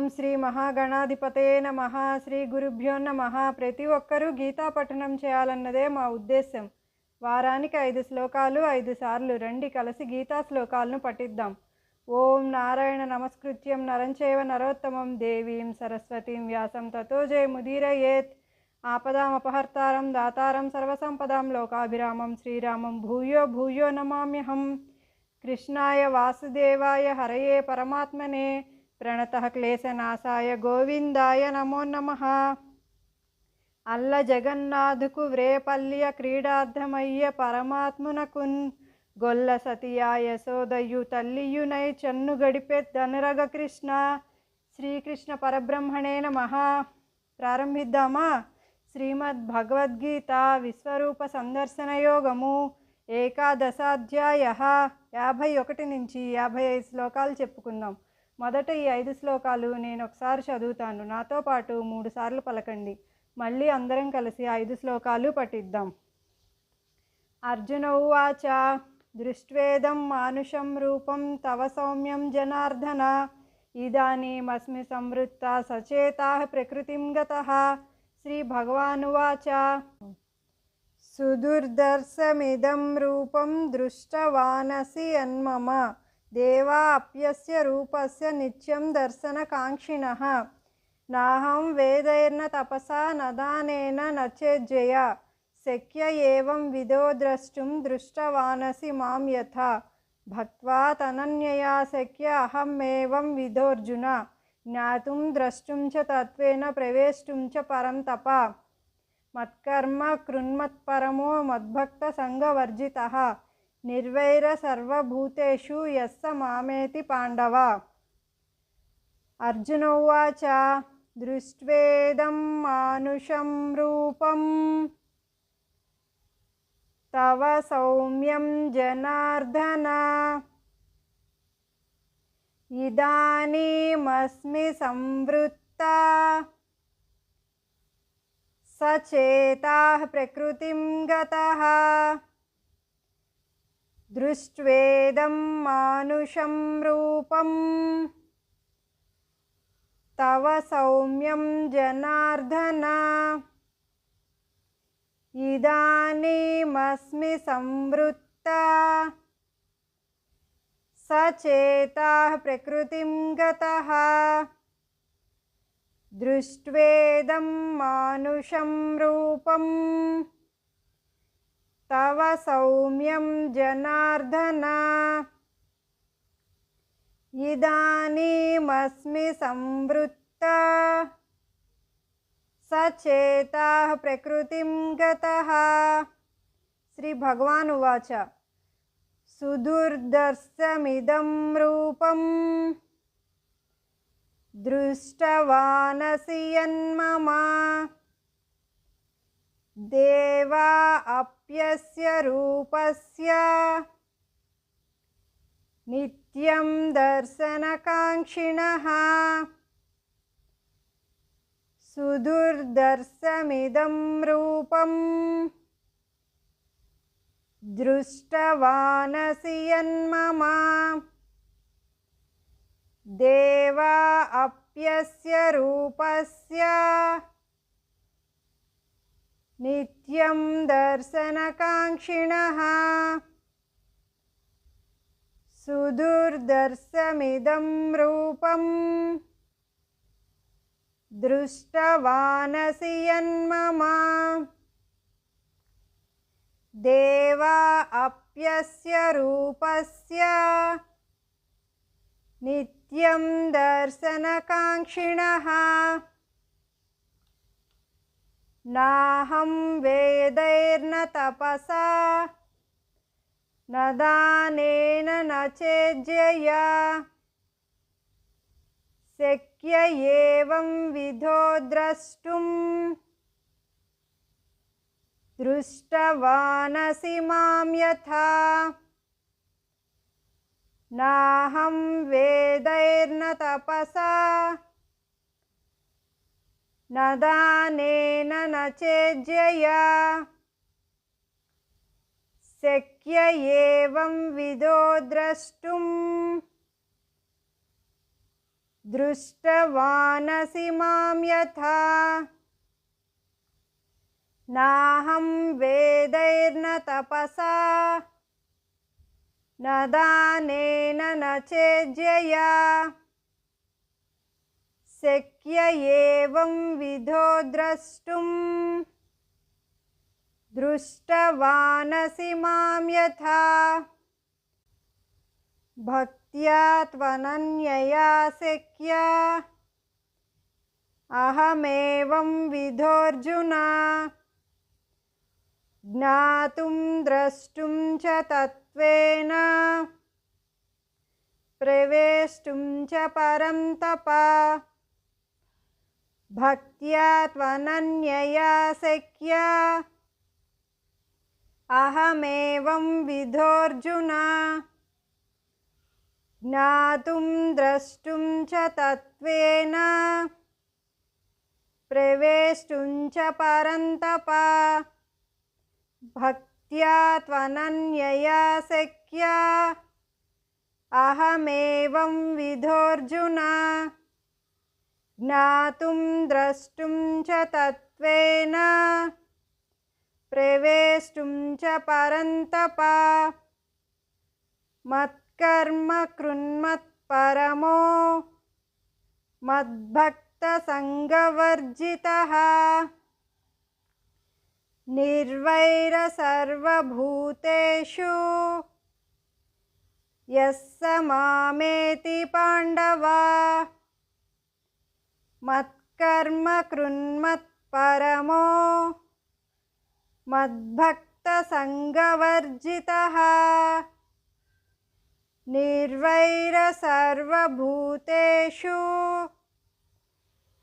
ఓం శ్రీ మహాగణాధిపతయే నమః. శ్రీ గురుభ్యో నమః. ప్రతి ఒక్కరూ గీతా పఠనం చేయాలన్నదే మా ఉద్దేశం. వారానికి 5 శ్లోకాలు 5 సార్లు రండి కలిసి గీతా శ్లోకాలను పఠిద్దాం. ఓం నారాయణ నమస్కృత్యం నరం చైవ నరోత్తమం దేవీం సరస్వతీం వ్యాసం తతో జయముదీరయేత్. ఆపదామపహర్తారం దాతారం సర్వసంపదాం లోకాభిరామం శ్రీరామం భూయో భూయో నమామ్యహం. కృష్ణాయ వాసుదేవాయ హరయే పరమాత్మనే ప్రణతః క్లేశనాశాయ గోవిందాయ నమో నమః. అల్ల జగన్నాథుకు వ్రేపల్లియ క్రీడార్థమయ్య పరమాత్మునకున్ గొల్ల సతియా యశోదయు తల్లియునై చన్ను గడిపెద్దనురగ కృష్ణ. శ్రీకృష్ణ పరబ్రహ్మణే నమః. ప్రారంభిద్దామా? శ్రీమద్ భగవద్గీత విశ్వరూప సందర్శన యోగము ఏకాదశాధ్యాయ. 51 నుంచి 55 శ్లోకాలు చెప్పుకుందాం. మొదట ఈ 5 శ్లోకాలు నేను ఒకసారి చదువుతాను. నాతో పాటు 3 సార్లు పలకండి. మళ్ళీ అందరం కలిసి 5 శ్లోకాలు పఠిద్దాం. అర్జున ఉవాచ దృష్ట్వేదం మానుషం రూపం తవ సౌమ్యం జనార్దన ఇదానీమస్మి సంవృత్త సచేతాః ప్రకృతిం గతః. శ్రీ భగవానువాచ సుదుర్దర్శమిదం రూపం దృష్టవానసి యన్మమ దేవా అప్యస్య రూపస్య నిత్యం దర్శనకాంక్షిణః. నాహం వేదైర్న తపసా నదానేన నచేజ్జయ శక్య ఏవం విదో ద్రష్టుం దృష్టవానసి మాం యథా భక్త్వా తనన్యయా శక్య అహమేవం విదోర్జున జ్ఞాతుం ద్రష్టుం చ తత్వేన ప్రవేష్టుం చ పరం తప. మత్కర్మ కృన్మత్పరమో మద్భక్త సంగవర్జితః నిర్వైర సర్వభూతేషు యస్స మామేతి పాండవ. అర్జున ఉవాచ దృష్ట్వేదం మానుషం రూపం తవ సౌమ్యం జనార్దన ఇదానీమస్మి సంవృత్తా సచేతాః ప్రకృతిం గతః. దృష్ట్వేదం మానుషం రూపం తవ సౌమ్యం జనార్దన ఇదానీమస్మి సంవృత్తా సచేతాః ప్రకృతిం గతః. దృష్ట్వేదం మానుషం రూపం తవ సౌమ్యం జనార్దన ఇదానీమస్మి సంవృత్తా సచేతాః ప్రకృతిం గతః. శ్రీ భగవానువాచ సుదుర్దర్శమిదం రూపం దృష్టవానసి యన్మమ దేవా అప్యస్య రూపస్య నిత్యం దర్శనకాంక్షిణః. సుదుర్దర్శమిదం రూపం దృష్టవానసి యన్మమ దేవా అప్యస్య రూపస్య నిత్యం దర్శనకాంక్షిణః. సుదుర్దర్శమిదం రూపం దృష్టవానసి యన్మమ దేవా అప్యస్య రూపస్య నిత్యం దర్శనకాంక్షిణః. నాహం వేదైర్న తపసా నదానేన నచేజ్జయా శక్య ఏవం విదో ద్రష్టుం దృష్టవానసి మాం యథా. నాహం వేదైర్న తపసా నదానేన నచేజ్జయా శక్య ఏవం విదో ద్రష్టుం दृष्टवानसि मां यथा नाहं वेदैर्न तपसा न दानेन न चेज्यया शक्य एवं विधो द्रष्टुं दृष्टवानसि मां यथा भक्त्या त्वनन्यया शक्या अहमेवं विधोऽर्जुन ज्ञातुं द्रष्टुं च तत्त्वेन प्रवेष्टुं च परन्तप भक्त्या त्वनन्यया शक्या अहमेवं विधोऽर्जुन ज्ञातुं द्रष्टुं च तत्त्वेन प्रवेष्टुं च परन्तप भक्त्या त्वनन्यया शक्या अहमेवं विधोऽर्जुन ज्ञातुं द्रष्टुं च तत्त्वेन प्रवेष्टुं च परन्तप मत्कर्म कृन्मत्परमो मद्भक्तसङ्गवर्जितः निर्वैरसर्वभूतेषु यः स मामेति पाण्डव मत्कर्म कृन्मत्परमो मद्भक्तसङ्गवर्जितः निर्वैरसर्वभूतेषु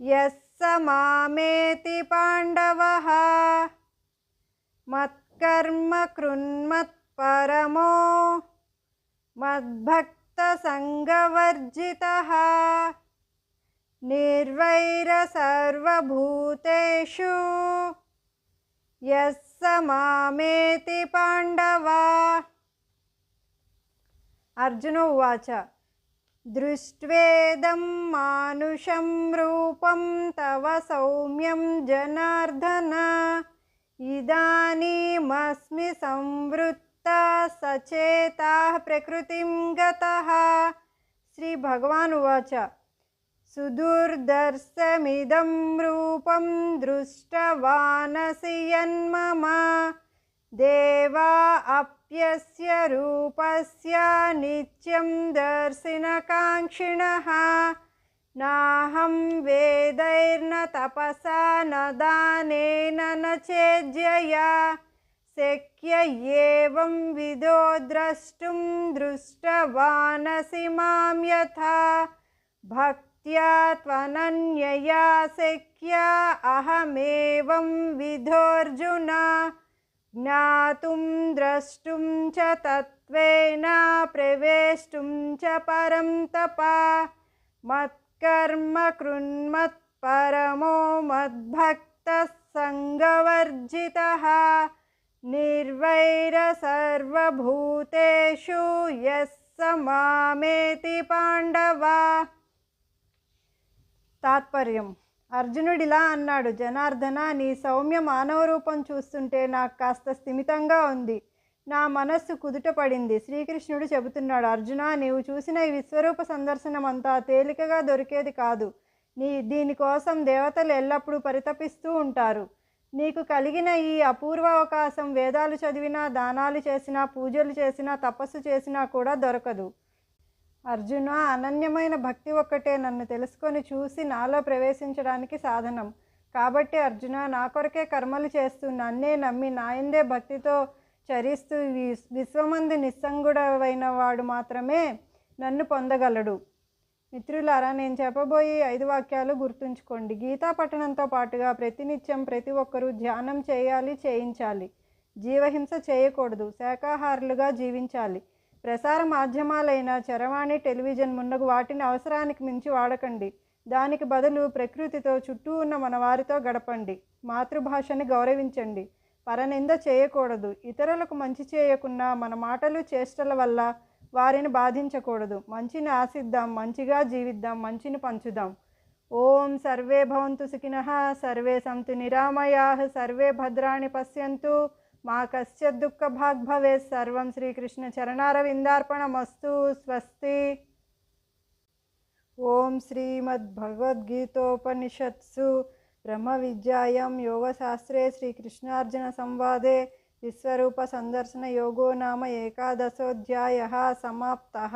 यः स मामेति पाण्डवः मत्कर्म कृन्मत्परमो मद्भक्तसङ्गवर्जितः निर्वैरसर्वभूतेषु यः स मामेति पाण्डव। अर्जुन उवाच दृष्ट्वेदं मानुषं रूपं तव सौम्यं जनार्दन इदानीमस्मि संवृत्ता सचेताः प्रकृतिं गतः। श्री भगवान उवाच सुदुर्दर्शमिदं रूपं दृष्टवानसि यन्मम देवा अप्यस्य रूपस्य नित्यं दर्शनकाङ्क्षिणः नाहं वेदैर्न तपसा न दानेन न चेज्यया शक्य एवं विधो द्रष्टुं दृष्टवानसि मां यथा भक्त्या त्वनन्यया शक्या अहमेवं विधोऽर्जुन ज्ञातुं द्रष्टुं च तत्त्वेन प्रवेष्टुं च परन्तप मत्कर्म कृन्मत्परमो मद्भक्तसङ्गवर्जितः निर्वैरसर्वभूतेषु यः स मामेति पाण्डव। తాత్పర్యం అర్జునుడిలా అన్నాడు, జనార్దన, నీ సౌమ్య మానవ రూపం చూస్తుంటే నాకు కాస్త స్థిమితంగా ఉంది, నా మనస్సు కుదుట పడింది. శ్రీకృష్ణుడు చెబుతున్నాడు, అర్జున, నీవు చూసిన ఈ విశ్వరూప సందర్శనం అంతా తేలికగా దొరికేది కాదు. దీనికోసం దేవతలు ఎల్లప్పుడూ పరితపిస్తూ ఉంటారు. నీకు కలిగిన ఈ అపూర్వ అవకాశం వేదాలు చదివినా, దానాలు చేసినా, పూజలు చేసినా, తపస్సు చేసినా కూడా దొరకదు. అర్జున, అనన్యమైన భక్తి ఒక్కటే నన్ను తెలుసుకొని చూసి నాలో ప్రవేశించడానికి సాధనం. కాబట్టి అర్జున, నా కొరకే కర్మలు చేస్తూ నన్నే నమ్మి నాయందే భక్తితో చరిస్తూ విశ్వమందు నిస్సంగుడవైన వాడు మాత్రమే నన్ను పొందగలడు. మిత్రులారా, నేను చెప్పబోయే 5 వాక్యాలు గుర్తుంచుకోండి. గీతా పఠనంతో పాటుగా ప్రతినిత్యం ప్రతి ఒక్కరూ ధ్యానం చేయాలి, చేయించాలి. జీవహింస చేయకూడదు, శాకాహారులుగా జీవించాలి. ప్రసార మాధ్యమాలైన చరవాణి, టెలివిజన్ మున్నగు వాటిని అవసరానికి మించి వాడకండి. దానికి బదులు ప్రకృతితో, చుట్టూ ఉన్న మన వారితో గడపండి. మాతృభాషని గౌరవించండి. పరనింద చేయకూడదు. ఇతరులకు మంచి చేయకున్నా మన మాటలు, చేష్టల వల్ల వారిని బాధించకూడదు. మంచిని ఆశిద్దాం, మంచిగా జీవిద్దాం, మంచిని పంచుదాం. ఓం సర్వే భవంతు సుఖినః, సర్వే సంతు నిరామయాః, సర్వే భద్రాణి పశ్యంతు, మా కశ్చిత్ దుఃఖ భాగ్ భవేత్. సర్వం శ్రీకృష్ణ చరణారవిందార్పణమస్తు. స్వస్తి. ఓం శ్రీమద్భగవద్గీతోపనిషత్సు బ్రహ్మ విద్యాయాం యోగశాస్త్రే శ్రీకృష్ణార్జున సంవాదే విశ్వరూప సందర్శన యోగో నామ ఏకాదశోऽధ్యాయः సమాప్తः.